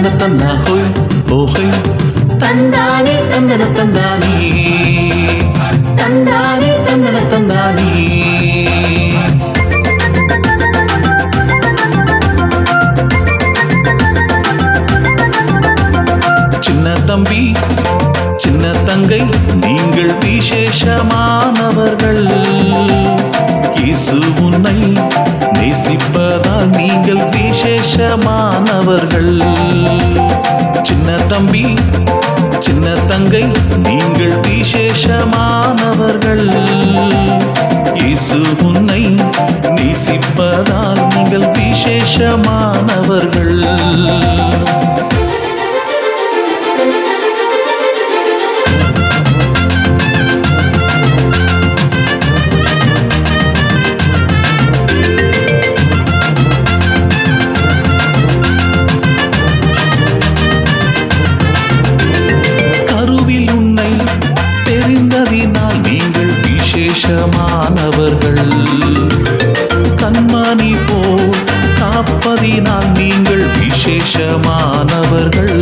தந்தன தந்தா ஹோய் ஓஹை தந்தானே தந்தன தந்தானே தந்தானே தந்தன தந்தானே. சின்ன தம்பி சின்ன தங்கை நீங்கள் விசேஷமானவர்கள். இயேசு உன்னை நேசிப்பதால் நீங்கள் விசேஷமானவர்கள். சின்ன தம்பி சின்ன தங்கை நீங்கள் விசேஷமானவர்கள். இயேசு உன்னை நேசிப்பதால் நீங்கள் விசேஷமானவர்கள். தெரிந்ததினால் நீங்கள் விசேஷமானவர்கள். கண்மணி போல் காப்பதினால் நீங்கள் விசேஷமானவர்கள்.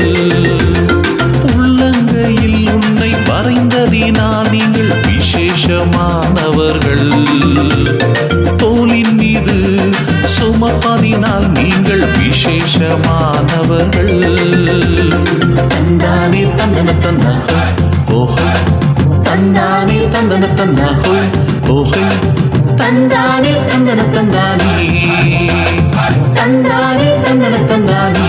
உள்ளங்கையில் உன்னை வரைந்ததினால் நீங்கள் விசேஷமானவர்கள். தோளின் மீது சுமப்பதினால் நீங்கள் விசேஷமானவர்கள். தந்தானே தந்தன தந்தா ஓஹை தந்தானே தந்தன தந்தா ஹோய் ஓஹை தந்தானே தந்தன தந்தானே தந்தானே தந்தன தந்தானே.